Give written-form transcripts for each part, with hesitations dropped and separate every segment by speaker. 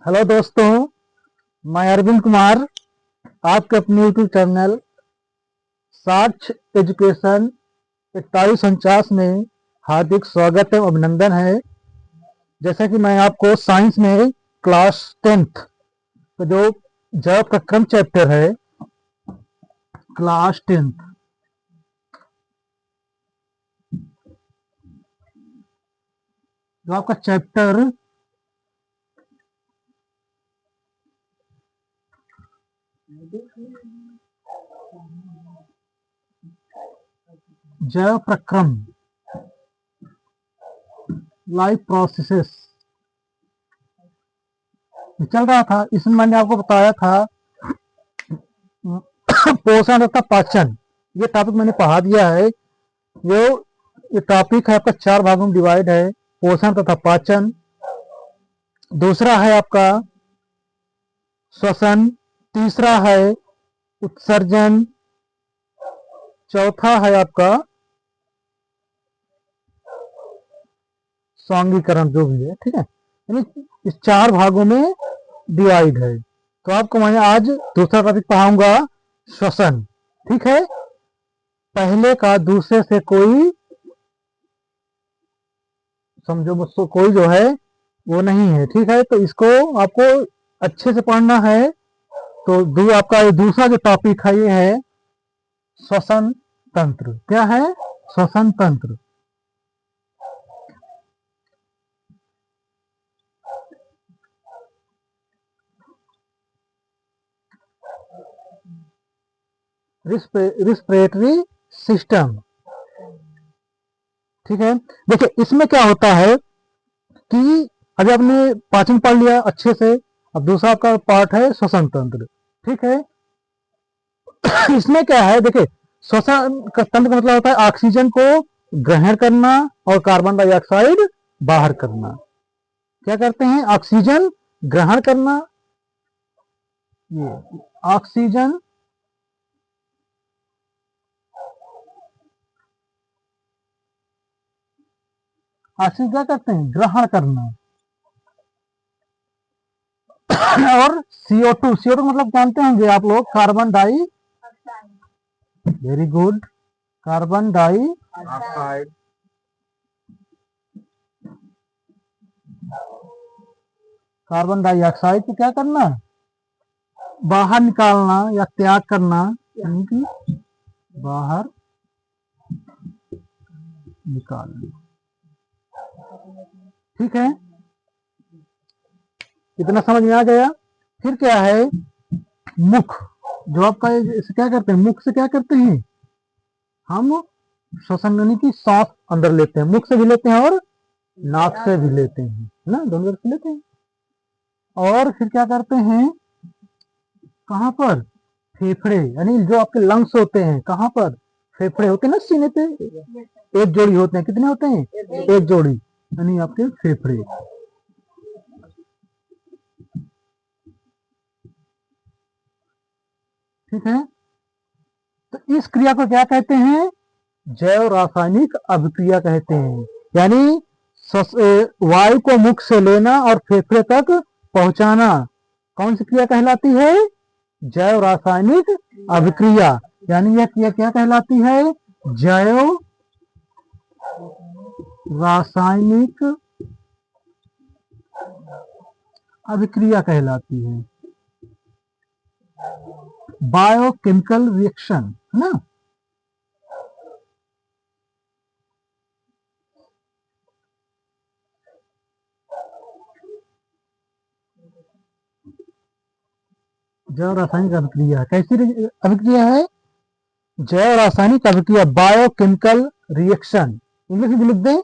Speaker 1: Hello दोस्तों, मैं अरविंद कुमार आपके अपने यूट्यूब चैनल साक्ष्य एजुकेशन 4149 में हार्दिक स्वागत एवं अभिनंदन है। जैसा कि मैं आपको साइंस में क्लास 10th तो जो जैव प्रक्रम चैप्टर है, क्लास 10th जो आपका चैप्टर जैव प्रक्रम लाइफ प्रोसेसेस चल रहा था, इसमें मैंने आपको बताया था पोषण तथा पाचन। ये टॉपिक मैंने पढ़ा दिया है। ये टॉपिक है आपका 4 भागों में डिवाइड है। पोषण तथा पाचन, दूसरा है आपका श्वसन, तीसरा है उत्सर्जन, चौथा है आपका स्वांगीकरण, जो भी है, ठीक है। यानी इस 4 भागों में डिवाइड है। तो आपको मैं आज दूसरा टॉपिक पढ़ाऊंगा, श्वसन। ठीक है, पहले का दूसरे से कोई समझो मुझको कोई जो है वो नहीं है। ठीक है, तो इसको आपको अच्छे से पढ़ना है। तो आपका ये दूसरा जो टॉपिक है ये है श्वसन तंत्र। क्या है? श्वसन तंत्र। Respiratory system. ठीक है, देखिए इसमें क्या होता है कि अभी आपने पाचन पढ़ लिया अच्छे से। अब दूसरा आपका पार्ट है श्वसन तंत्र। ठीक है, इसमें क्या है, देखिए श्वसन का तंत्र का मतलब होता है ऑक्सीजन को ग्रहण करना और कार्बन डाइऑक्साइड बाहर करना। क्या करते हैं? ऑक्सीजन ग्रहण करना, ये ऑक्सीजन ऑक्सीजन क्या करते हैं? ग्रहण करना। और CO2, CO2 मतलब जानते होंगे आप लोग, carbon di, very good, carbon dioxide, carbon dioxide को क्या करना? बाहर निकालना या त्याग करना, यानी कि बाहर निकालना। ठीक है, इतना समझ में आ गया। फिर क्या है? मुख, जो आपका इसे क्या करते हैं? मुख से क्या करते हैं? हम श्वसन यानी कि सांस अंदर लेते हैं, मुख से भी लेते हैं और नाक से भी लेते हैं, है ना, दोनों से लेते हैं। और फिर क्या करते हैं? कहाँ पर? फेफड़े, यानी जो आपके लंग्स होते हैं, कहाँ पर? फेफड़े होते हैं ना सीने पे, एक जोड़ी होते हैं। कितने होते हैं? एक जोड़ी, यानी आपके फेफड़े। ठीक है, तो इस क्रिया को क्या कहते हैं? जैव रासायनिक अभिक्रिया कहते हैं। यानी वायु को मुख से लेना और फेफड़े तक पहुंचाना कौन सी क्रिया कहलाती है? जैव रासायनिक अभिक्रिया। यानी यह क्रिया क्या कहलाती है? जैव रासायनिक अभिक्रिया कहलाती है। बायोकेमिकल रिएक्शन, है ना। जैव रासायनिक अभिक्रिया कैसी अभिक्रिया है? जैव रासायनिक अभिक्रिया, बायोकेमिकल रिएक्शन। इंग्लिश में लिख दें,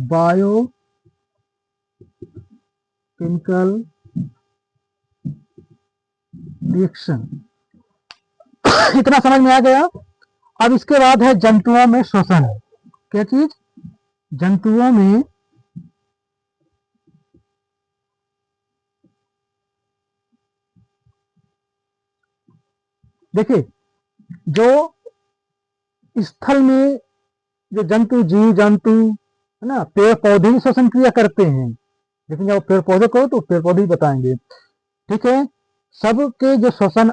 Speaker 1: बायो केमिकल रिएक्शन। इतना समझ में आ गया। अब इसके बाद है जंतुओं में श्वसन। क्या चीज? जंतुओं में देखिए, जो स्थल में जो जंतु, जीव जंतु है ना, पेड़ पौधे भी श्वसन क्रिया करते हैं, लेकिन जब पेड़ पौधे कहो तो पेड़ पौधे ही बताएंगे। ठीक है, सबके जो श्वसन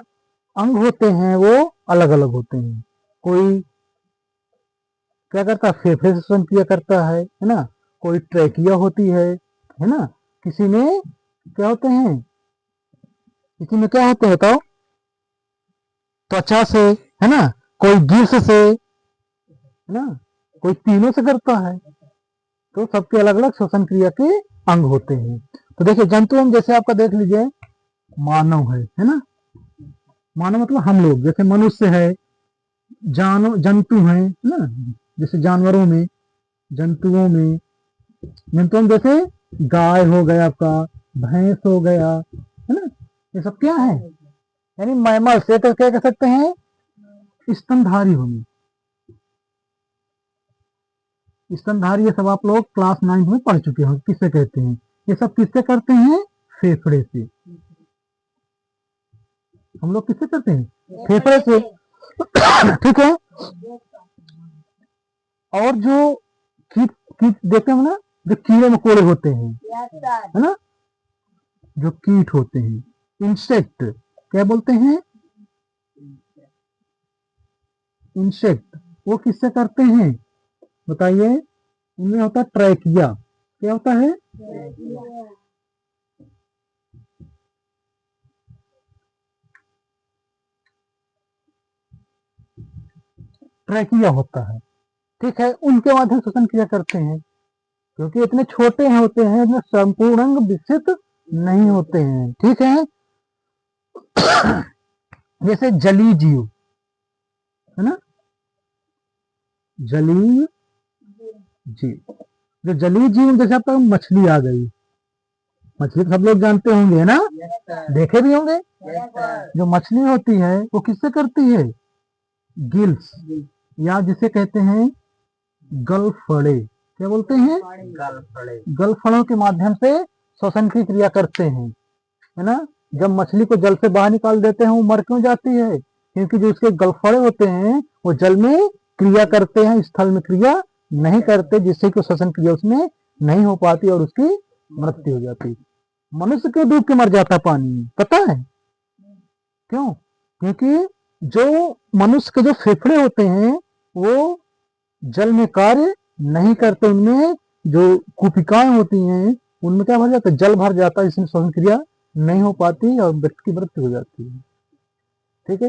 Speaker 1: अंग होते हैं वो अलग अलग होते हैं। कोई क्या करता है, फेफड़े से श्वसन क्रिया करता है ना, कोई ट्रैकिया होती है ना, किसी में क्या होते हैं, किसी में क्या होते हैं बताओ, त्वचा से है ना, कोई गिल्स से है ना, कोई तीनों से करता है। तो सबके अलग अलग श्वसन क्रिया के अंग होते हैं। तो देखिए जंतु अंग जैसे आपका देख लीजिए, मानव है ना, मानव मतलब हम लोग, जैसे मनुष्य है, जंतु है ना, जैसे जानवरों में, जंतुओं में, जंतुओं में जैसे गाय हो गया आपका, भैंस हो गया है ना, ये सब क्या है, यानी मैमल से तो क्या कह सकते हैं, स्तनधारी होंगे। स्तनधारी ये सब आप लोग क्लास 9 में पढ़ चुके हो, किससे कहते हैं, ये सब किससे करते हैं, फेफड़े से। हम लोग किससे करते हैं, फेफड़े से। ठीक है, और जो कीट कीट देखते हैं ना, जो कीड़े मकोड़े होते हैं है ना, जो कीट होते हैं, इंसेक्ट, क्या बोलते हैं, इंसेक्ट, वो किससे करते हैं बताइए, उनमें होता है ट्रैकिया। क्या होता है, ट्रैकिया होता है। ठीक है, उनके माध्यम से श्वसन क्रिया करते हैं, क्योंकि इतने छोटे होते हैं, इतने संपूर्ण अंग विकसित नहीं होते हैं। ठीक है, जैसे जलीय जीव है ना, जलीय जीव, जो जलीय जीव जैसे आपका मछली आ गई, मछली तो सब लोग जानते होंगे है ना, देखे भी होंगे। जो मछली होती है वो किससे करती है, गिल्स, या जिसे कहते हैं गलफड़े, क्या बोलते हैं, गलफड़ों के माध्यम से श्वसन की क्रिया करते हैं है ना। जब मछली को जल से बाहर निकाल देते हैं वो मर क्यों जाती है, क्योंकि जो उसके गलफड़े होते हैं वो जल में क्रिया करते हैं, स्थल में क्रिया नहीं करते, जिससे कि श्वसन क्रिया उसमें नहीं हो पाती और उसकी मृत्यु हो जाती। मनुष्य क्यों डूब के मर जाता है पानी में, पता है क्यों, क्योंकि जो मनुष्य के जो फेफड़े होते हैं वो जल में कार्य नहीं करते, उनमें जो कुपिकाएं होती हैं उनमें क्या भर जाता है, जल भर जाता है, इसमें श्वसन क्रिया नहीं हो पाती और व्यक्ति की मृत्यु हो जाती है। ठीक है,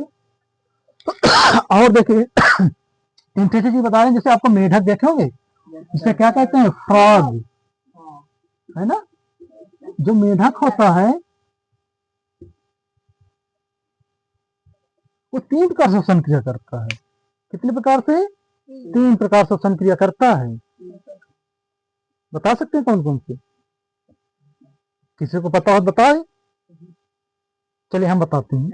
Speaker 1: और देखिए इंटेलिजेंस जी बता रहे हैं, जैसे आपको मेढक देखे होंगे, इसे क्या कहते हैं, फ्रॉग है ना। जो मेढक होता है वो 3 प्रकार से श्वसन क्रिया करता है। कितने प्रकार से, 3 प्रकार से श्वसन क्रिया करता है। बता सकते हैं कौन कौन से, किसी को पता हो बताए, चलिए हम बताते हैं।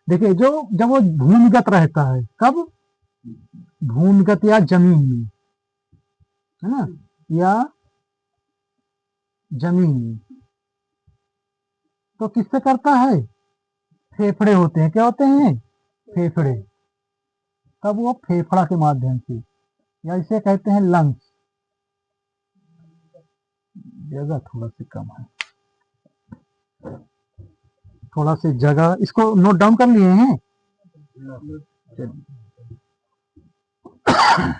Speaker 1: देखिए जो जब वो भूमिगत रहता है, कब, भूमिगत या जमीन में है ना, या जमीन में, तो किससे करता है, फेफड़े होते हैं, क्या होते हैं, फेफड़े, तब वो फेफड़ा के माध्यम से, या इसे कहते हैं लंग्स, जगह थोड़ा सी कम है, थोड़ा सी जगह, इसको नोट डाउन कर लिए हैं।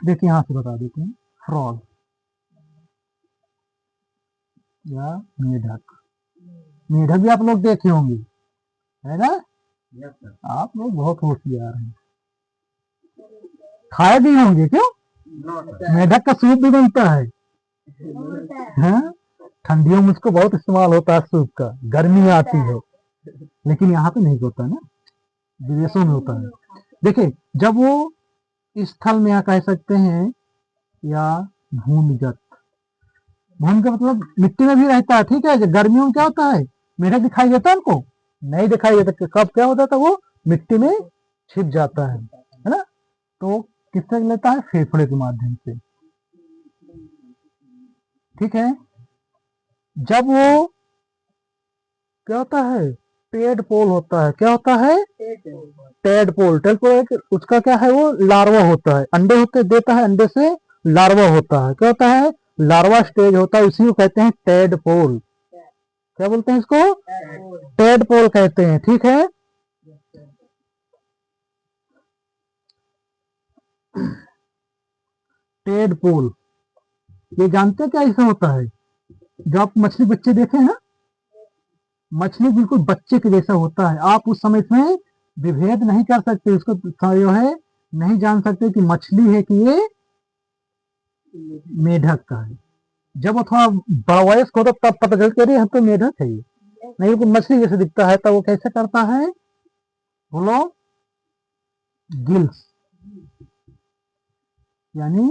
Speaker 1: देखिए यहां से बता देते हैं, फ्रॉग या मेढक, मेढक भी आप लोग देखे होंगे है ना, आप लोग बहुत होशियार हैं, खाए भी होंगे क्यों, मेढक का सूप भी बनता है, हाँ? ठंडियों में उसको बहुत इस्तेमाल होता है सूप का, गर्मी आती है, लेकिन यहाँ पे नहीं होता ना, विदेशों में होता है। देखिए जब वो स्थल में या कह सकते हैं, या भूमिगत, भूमिगत मतलब मिट्टी में भी रहता है। ठीक है, गर्मियों में क्या होता है, मेढक दिखाई देता है हमको, नहीं दिखाई देता, कब क्या होता था, वो मिट्टी में छिप जाता है ना, तो किससे लेता है, फेफड़े के माध्यम से। ठीक है, जब वो क्या होता है, टेडपोल होता है। क्या होता है? टेडपोल। टेडपोल उसका क्या है? वो लार्वा होता है, अंडे होते देता है, अंडे से लार्वा होता है। क्या होता है? लार्वा स्टेज होता है, उसी को कहते हैं टेडपोल। क्या बोलते हैं इसको? टेडपोल कहते हैं। ठीक है। टेडपोल, ये जानते हैं क्या ऐसा होता है? जो आप मछली बच्चे देखे हैं ना, मछली बिल्कुल बच्चे के जैसा होता है। आप उस समय इसमें विभेद नहीं कर सकते, इसको जो है नहीं जान सकते कि मछली है कि ये मेढक का है। जब वो थोड़ा बड़ा वयस्क होता तब पता चलता है हम तो मेढक है ये, नहीं बिल्कुल मछली जैसे दिखता है। तब वो कैसे करता है? बोलो। गिल्स, यानी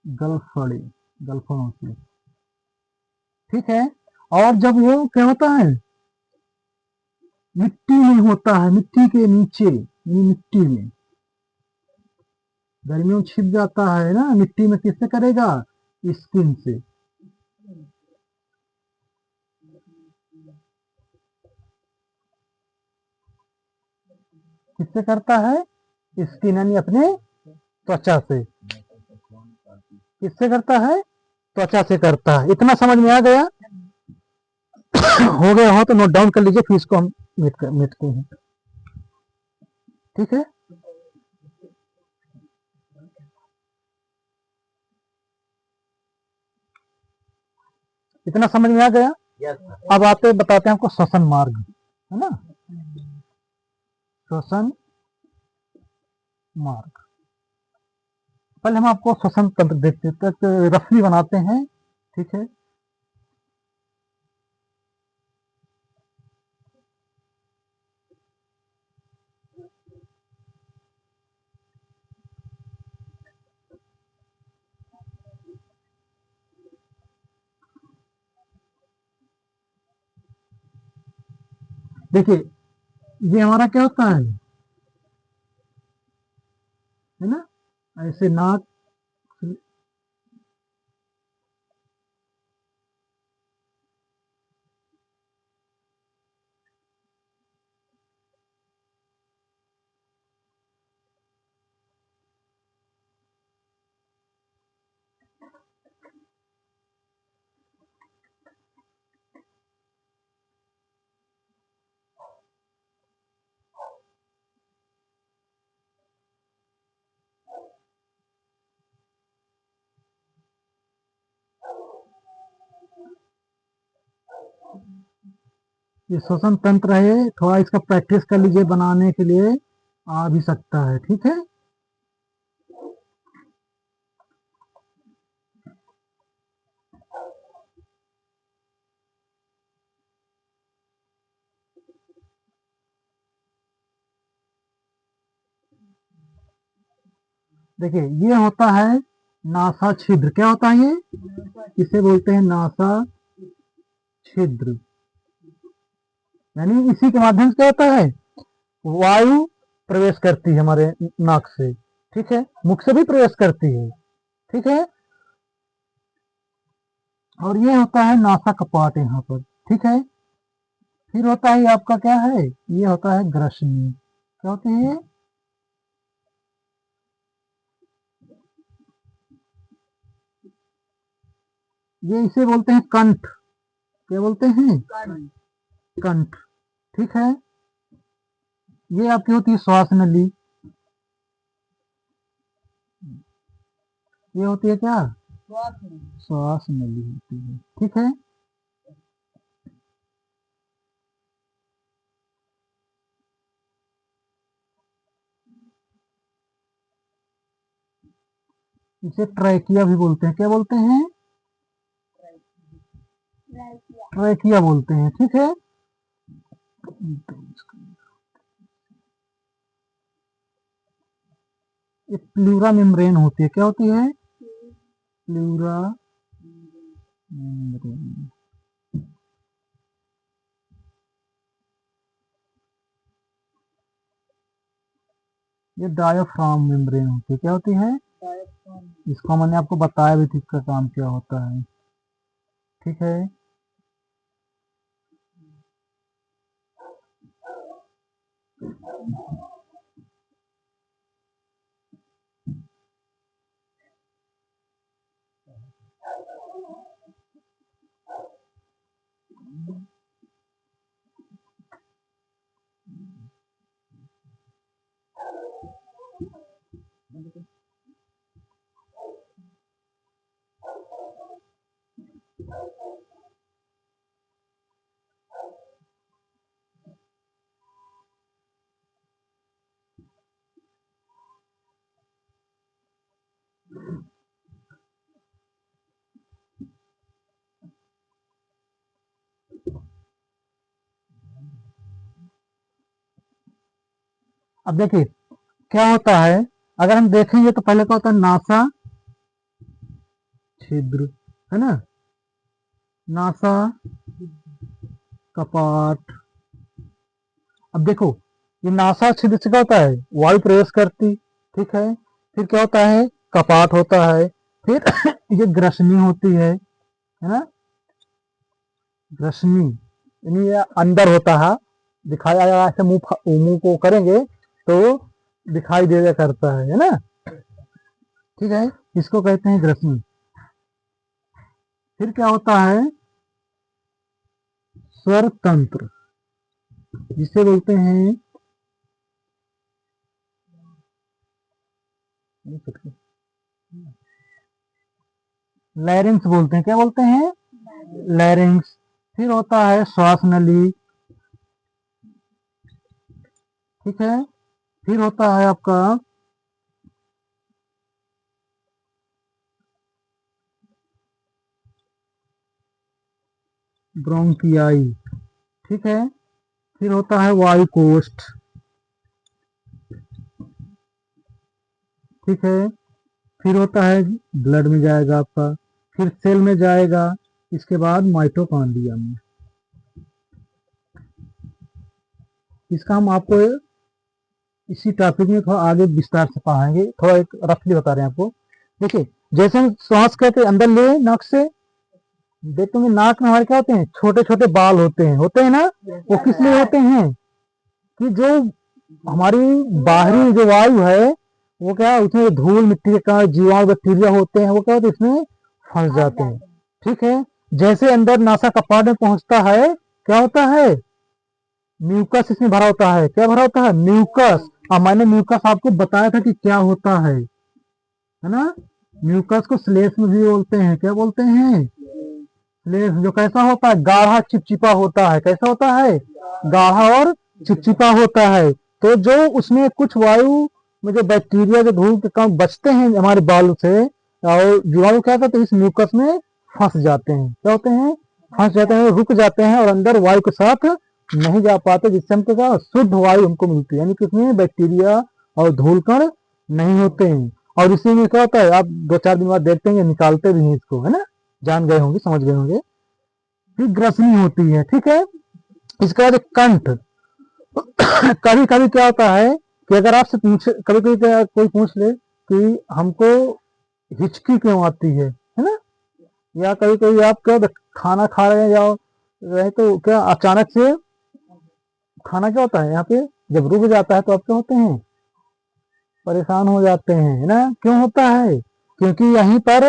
Speaker 1: गलफड़े, गलफड़ों से। ठीक है। और जब वो क्या होता है, मिट्टी में होता है, मिट्टी के नीचे, मिट्टी में गर्मियों में छिप जाता है ना मिट्टी में, किससे करेगा? स्किन से। किससे करता है? स्किन, यानी अपने त्वचा से। किससे करता है? त्वचा से करता है। इतना समझ में आ गया? हो गया हो तो नोट डाउन कर लीजिए, फिर इसको हम मिटते हैं। ठीक है। इतना समझ में आ गया? अब आते बताते हैं आपको श्वसन मार्ग, है ना। श्वसन मार्ग, पहले हम आपको श्वसन तंत्र देखते तक रफली बनाते हैं। ठीक है। देखिए, ये हमारा क्या होता है ना, ऐसे नाक। ये श्वसन तंत्र है, थोड़ा इसका प्रैक्टिस कर लीजिए, बनाने के लिए आ भी सकता है। ठीक है। देखिए, ये होता है नासा छिद्र। क्या होता है ये? इसे बोलते हैं नासा छिद्र। यानी इसी के माध्यम से क्या होता है, वायु प्रवेश करती है हमारे नाक से। ठीक है। मुख से भी प्रवेश करती है। ठीक है। और ये होता है नासा कपाट यहाँ पर। ठीक है। फिर होता है आपका क्या है, ये होता है ग्रसनी। क्या होती है? ये इसे बोलते हैं कंठ। क्या बोलते हैं? कंठ। ठीक है। ये आपकी होती है श्वास नली। ये होती है क्या? श्वास नली होती है। ठीक है। इसे ट्रैकिया भी बोलते हैं। क्या बोलते हैं? ट्रैकिया बोलते हैं। ठीक है। ये प्लूरा मेम्ब्रेन होती है। क्या होती है? Pleura membrane. ये डायाफ्राम मेम्ब्रेन होती है। क्या होती है? इसको मैंने आपको बताया भी थी, इसका काम क्या होता है। ठीक है। अब देखिए क्या होता है, अगर हम देखेंगे तो पहले क्या होता है, नासा छिद्र, है ना, नासा कपाट। अब देखो ये नासा छिद्र से क्या होता है, वायु प्रवेश करती, ठीक है, फिर क्या होता है, कपाट होता है, फिर ये ग्रसनी होती है ना, ग्रसनी यानी ये अंदर होता है, दिखाया जाएगा ऐसे मुंह को करेंगे तो दिखाई देगा करता है ना, ठीक है, इसको कहते हैं ग्रसनी। फिर क्या होता है, स्वर तंत्र, जिसे बोलते हैं लैरिंग्स, बोलते हैं, क्या बोलते हैं, लैरिंग्स। फिर होता है श्वास नली, ठीक है, फिर होता है आपका ब्रोंकियाई, ठीक है, फिर होता है वायु कोष्ठ, ठीक है, फिर होता है ब्लड में जाएगा आपका, फिर सेल में जाएगा, इसके बाद माइटोकॉन्ड्रिया में। इसका हम आपको इसी टॉपिक में थोड़ा आगे विस्तार से पढ़ाएंगे, थोड़ा एक रफली बता रहे हैं आपको। देखिए जैसे हम श्वास करके अंदर ले नाक से, देखते नाक में हमारे क्या होते हैं, छोटे छोटे बाल होते हैं ना, वो किस लिए होते हैं, कि जो हमारी बाहरी जो वायु है वो क्या, उसमें धूल मिट्टी के कारण जीवाणु बैक्टीरिया होते हैं, वो क्या होते हैं इसमें फंस जाते हैं, ठीक है। जैसे अंदर नासा कपाट में पहुंचता है, क्या होता है, म्यूकस इसमें भरा होता है, क्या भरा होता है, म्यूकस। और मैंने म्यूकस आपको बताया था कि क्या होता है ना, म्यूकस को श्लेष में भी बोलते हैं, क्या बोलते हैं, श्लेष, जो कैसा होता है, गाढ़ा चिपचिपा होता है, कैसा होता है, गाढ़ा और चिपचिपा होता है। तो जो उसमें कुछ वायु में जो बैक्टीरिया जो धूल के कारण बचते हैं हमारे बाल से, और जीवाणु क्या करते हैं, इस म्यूकस में फंस जाते हैं, क्या होते हैं, फंस जाते हैं, रुक जाते हैं और अंदर वायु के साथ नहीं जा पाते, जिससे हमको क्या शुद्ध वायु हमको मिलती है, यानी कि इसमें बैक्टीरिया और धूल कण नहीं होते हैं। और इसी में क्या होता है, आप 2-4 दिन बाद देखते हैं निकालते भी हैं इसको, है ना, जान गए होंगे, समझ गए होंगे। फिर ग्रसनी होती है, ठीक है। इसके बाद कंठ। कभी कभी क्या होता है कि अगर आपसे पूछे, कभी कभी कोई पूछ ले कि हमको हिचकी क्यों आती है ना, या कभी कभी आप क्या खाना खा रहे जाओ रहे तो क्या अचानक से खाना क्या होता है, यहाँ पे जब रुक जाता है तो आप क्या होते हैं, परेशान हो जाते हैं, है ना, क्यों होता है, क्योंकि यहीं पर,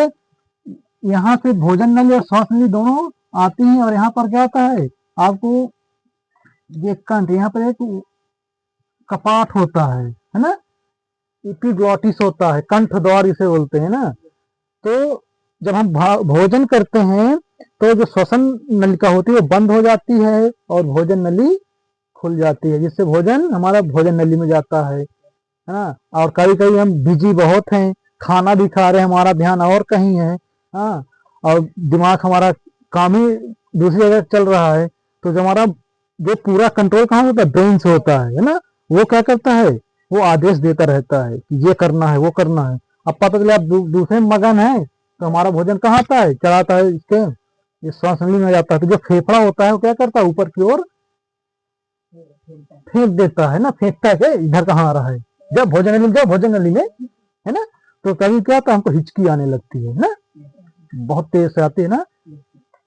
Speaker 1: यहाँ से भोजन नली और श्वास नली दोनों आती हैं, और यहाँ पर क्या होता है आपको, ये कंठ, यहाँ पर एक कपाट होता है ना, एपिग्लॉटिस होता है, कंठ द्वार इसे बोलते हैं ना। तो जब हम भोजन करते हैं तो जो श्वसन नलिका होती है वो बंद हो जाती है और भोजन नली खुल जाती है, जिससे भोजन हमारा भोजन नली में जाता है ना। और कभी कभी हम बिजी बहुत हैं, खाना भी खा रहे हैं, हमारा ध्यान और कहीं है, हाँ, और दिमाग हमारा काम ही दूसरी जगह चल रहा है, तो जो हमारा जो पूरा कंट्रोल कहाँ होता है, ब्रेन से होता है ना, वो क्या करता है, वो आदेश देता रहता है कि ये करना है वो करना है। अब पता चले आप दूसरे मगन है तो हमारा भोजन कहाँ आता है, चढ़ाता है इसके, ये श्वास नली में जाता है, तो जो फेफड़ा होता है वो क्या करता है, ऊपर की ओर फेंक देता है ना, फेंकता है इधर कहाँ आ रहा है, जब भोजन नली में जाओ, भोजन नली में, है ना। तो कभी क्या होता है, हमको हिचकी आने लगती है ना, बहुत तेज से आती है ना,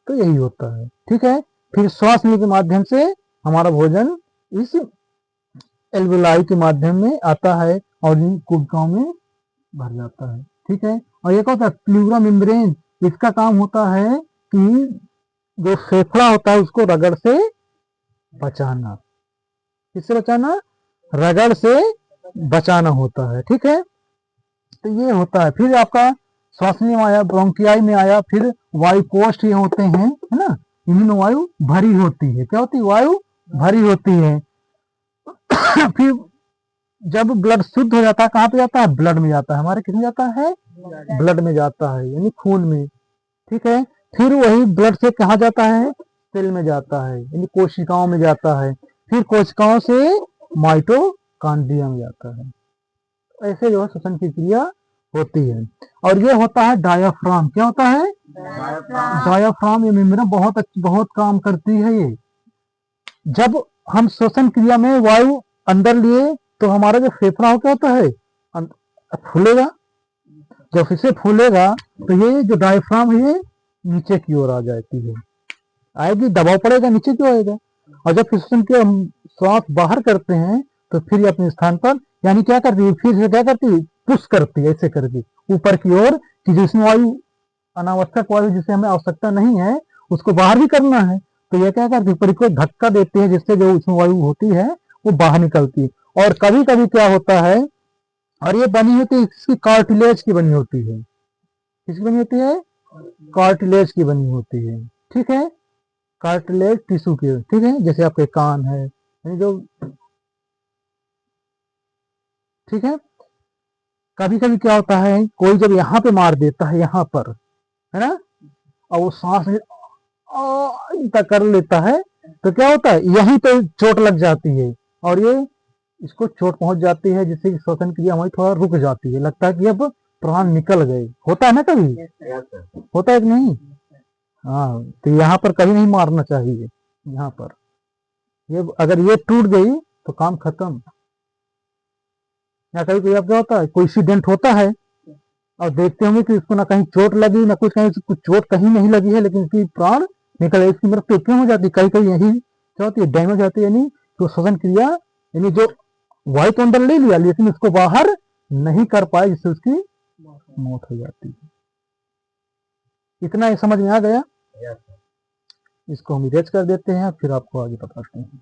Speaker 1: तो यही होता है, ठीक है। फिर श्वास नली के माध्यम से हमारा भोजन इस एल्वेलाई के माध्यम में आता है और इन कोशिकाओं में भर जाता है। ठीक है, और एक होता है प्लूरा मेम्ब्रेन। इसका काम होता है कि जो फेफड़ा होता है उसको रगड़ से बचाना। किससे बचाना? रगड़ से बचाना होता है। ठीक है, तो ये होता है। फिर आपका श्वसनीय में आया, ब्रोंकियाई में आया, फिर वायु कोष्ठ ये होते हैं, है ना। इनमें वायु भरी होती है। क्या होती है? वायु भरी होती है। फिर जब ब्लड शुद्ध हो जाता है, कहाँ पे जाता है? ब्लड में जाता है। हमारे किसमें जाता है? ब्लड में जाता है, यानी खून में। ठीक है, फिर वही ब्लड से कहाँ जाता है? सेल में जाता है, यानी कोशिकाओं में जाता है। फिर कोशिकाओं से माइटोकॉन्ड्रिया में जाता है। ऐसे जो है श्वसन की क्रिया होती है। और ये होता है डायाफ्राम। क्या होता है? डायाफ्राम। ये मेम्ब्रेन बहुत काम करती है ये। जब हम श्वसन क्रिया में वायु अंदर लिए तो हमारा जो फेफड़ा हो क्या होता है? फूलेगा। जब फिर से फूलेगा तो ये जो डायफ्राम है ये नीचे की ओर आ जाती है, आएगी, दबाव पड़ेगा, नीचे क्यों आएगा। और जब फिर के हम श्वास बाहर करते हैं तो फिर ये अपने स्थान पर, यानी क्या करती है? फिर से क्या करती है? पुश करती है ऐसे करके ऊपर की ओर, कि जिसमें वायु, अनावश्यक वायु जिसे हमें आवश्यकता नहीं है उसको बाहर भी करना है। तो ये क्या करती है? ऊपर को धक्का देती है, जिससे जो उसमें वायु होती है वो बाहर निकलती है। और कभी कभी क्या होता है, और ये बनी होती है, इसकी कार्टिलेज की बनी होती है। किसकी बनी होती है? कार्टिलेज की बनी होती है। ठीक है, कार्टिलेज टिश्यू की। ठीक है, जैसे आपके कान है, यानी जो, ठीक है। कभी कभी क्या होता है, कोई जब यहाँ पे मार देता है, यहाँ पर, है ना, और वो सांस तक कर लेता है, तो क्या होता है? यहीं पे चोट लग जाती है और ये इसको चोट पहुंच जाती है, जिससे श्वसन क्रिया हमारी थोड़ा रुक जाती है। लगता है कि अब प्राण निकल गए। होता है ना कभी? होता है कि नहीं? हाँ, तो यहाँ पर कभी नहीं मारना चाहिए। यहाँ पर ये अगर ये टूट गई तो काम खत्म। या कभी कभी अब क्या होता है, कोई एक्सीडेंट होता है और देखते होंगे कि इसको ना कहीं चोट लगी ना कुछ, कहीं कुछ चोट कहीं नहीं लगी है, लेकिन इसकी प्राण निकल गई, इसकी मृत्यु क्यों हो जाती है? कहीं कहीं यही क्या होती है? डैमेज होती है, यानी जो श्वसन क्रिया, यानी जो वायु तो अंदर ले लिया लेकिन उसको बाहर नहीं कर पाए, जिससे उसकी मौत हो जाती है। इतना ही समझ में आ गया? इसको हम इरेज कर देते हैं, फिर आपको आगे बताते हैं।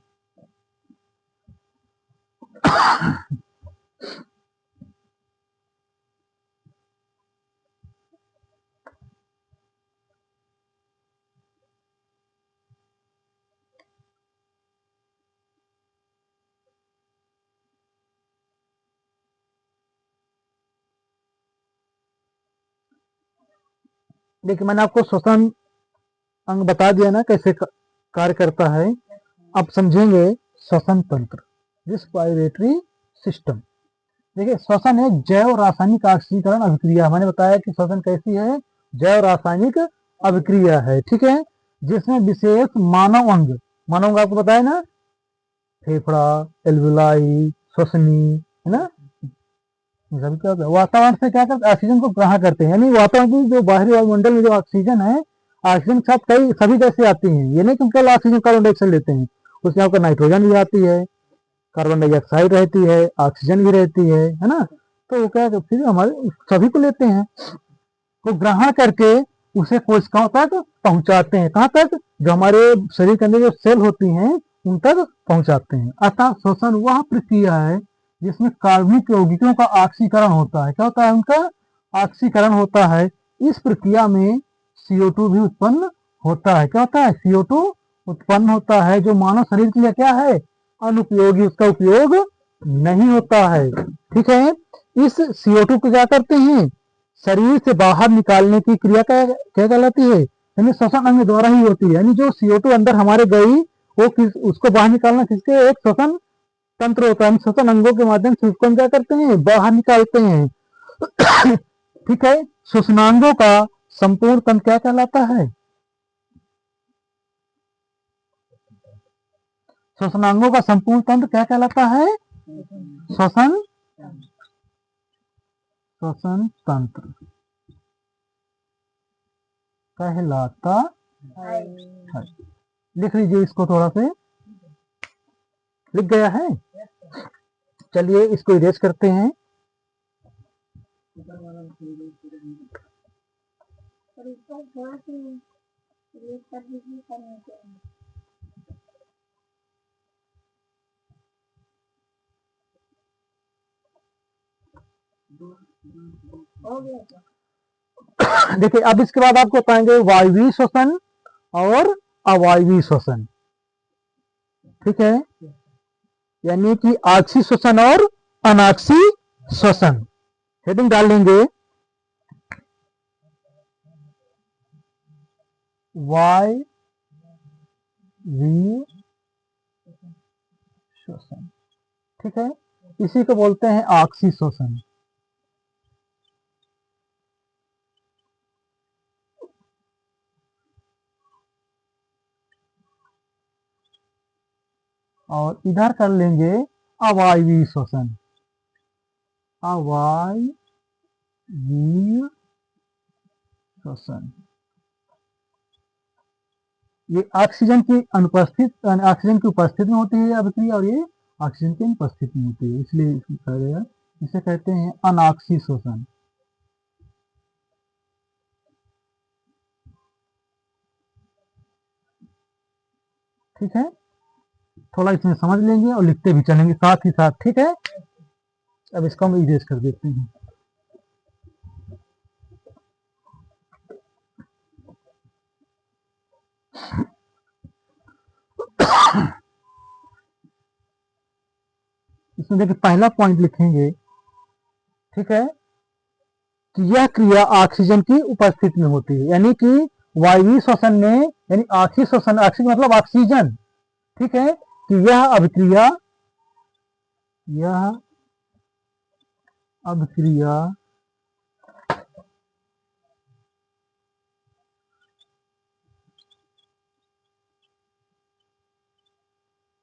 Speaker 1: देखिए, मैंने आपको श्वसन अंग बता दिया ना कैसे कार्य करता है। अब समझेंगे श्वसन तंत्र, रिस्पायरेटरी सिस्टम। देखिए, श्वसन एक जैव रासायनिक ऑक्सीकरण अभिक्रिया। मैंने बताया कि श्वसन कैसी है? जैव रासायनिक अभिक्रिया है। ठीक है, जिसमें विशेष मानव अंग, मानव अंग आपको बताया ना, फेफड़ा, एल्वुलाई, श्वसनी, है ना, सभी क्या होता है? वातावरण से क्या करते? ऑक्सीजन को ग्रहण करते हैं। यानी वातावरण की जो बाहरी वायुमंडल में जो ऑक्सीजन है, ऑक्सीजन के साथ कई सभी कैसे आती हैं? ये नहीं कि केवल ऑक्सीजन कार्बन डाइऑक्साइड लेते हैं, उसमें आपका नाइट्रोजन भी आती है, कार्बन डाइऑक्साइड रहती है, ऑक्सीजन भी रहती है ना। तो वो क्या, फिर हमारे सभी को लेते हैं, तो ग्रहण करके उसे कोशिकाओं तक पहुंचाते हैं। कहाँ तक? जो हमारे शरीर के अंदर जो सेल होती हैं उन तक पहुंचाते हैं। अतः श्वसन वह प्रक्रिया है जिसमें कार्बनिक यौगिकों का ऑक्सीकरण होता है। क्या होता है? उनका ऑक्सीकरण होता है। इस प्रक्रिया में CO2 भी उत्पन्न होता है। क्या होता है? CO2 उत्पन्न होता है, जो मानव शरीर के लिए क्या है? अनुपयोगी, उसका उपयोग नहीं होता है। ठीक है, इस CO2 को क्या करते हैं? शरीर से बाहर निकालने की क्रिया क्या क्या कहलाती है? यानी श्वसन अंग द्वारा ही होती है। यानी जो CO2 अंदर हमारे गई, वो उसको बाहर निकालना किसके? एक श्वसन तंत्र होता है। श्वसन अंगों के माध्यम से उसको हम क्या करते हैं? बाहर निकालते हैं। ठीक है, श्वसनांगों का संपूर्ण तंत्र क्या कहलाता है? श्वसनांगों का संपूर्ण तंत्र क्या कहलाता है? श्वसन श्वसन तंत्र कहलाता है। लिख लीजिए इसको, थोड़ा से लिख गया है। चलिए इसको इरेज करते हैं। देखिए अब इसके बाद आपको बताएंगे वायवीय श्वसन और अवायवीय श्वसन। ठीक है, यानी कि आक्षी श्वसन और अनाक्षी श्वसन। हेडिंग डाल लेंगे वायवीय श्वसन। ठीक है, इसी को बोलते हैं आक्षी श्वसन। और इधर कर लेंगे अवायवीय श्वसन। अवायवीय श्वसन, ये ऑक्सीजन की ऑक्सीजन की उपस्थिति में होती है अभिक्रिया, और ये ऑक्सीजन की अनुपस्थिति में होती है, इसलिए इसे कहते हैं अनाक्षी श्वसन। ठीक है, थोड़ा इसमें समझ लेंगे और लिखते भी चलेंगे साथ ही साथ। ठीक है, अब इसको हम इरेज कर देते हैं। इसमें देखिए पहला पॉइंट लिखेंगे, ठीक है, कि यह क्रिया ऑक्सीजन की उपस्थिति में होती है, यानी कि वायवीय श्वसन में, यानी आक्षी श्वसन, ऑक्सीजन मतलब ऑक्सीजन। ठीक है, कि यह अभिक्रिया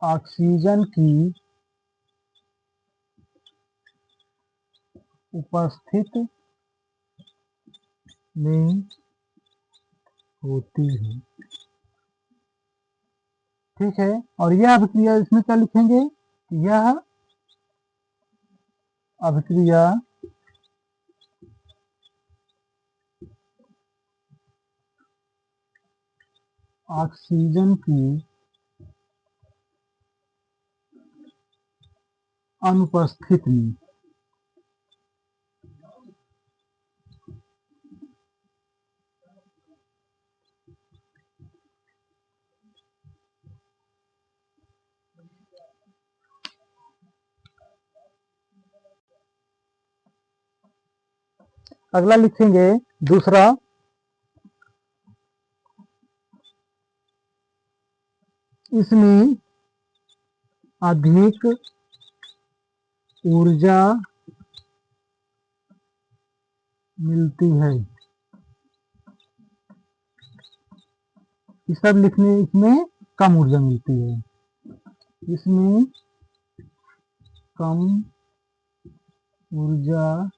Speaker 1: ऑक्सीजन की उपस्थिति में होती है। ठीक है, और यह अभिक्रिया, इसमें क्या लिखेंगे, यह अभिक्रिया ऑक्सीजन की अनुपस्थिति में अगला लिखेंगे दूसरा, इसमें अधिक ऊर्जा मिलती है। इस सब लिखने, इसमें कम ऊर्जा मिलती है, इसमें कम ऊर्जा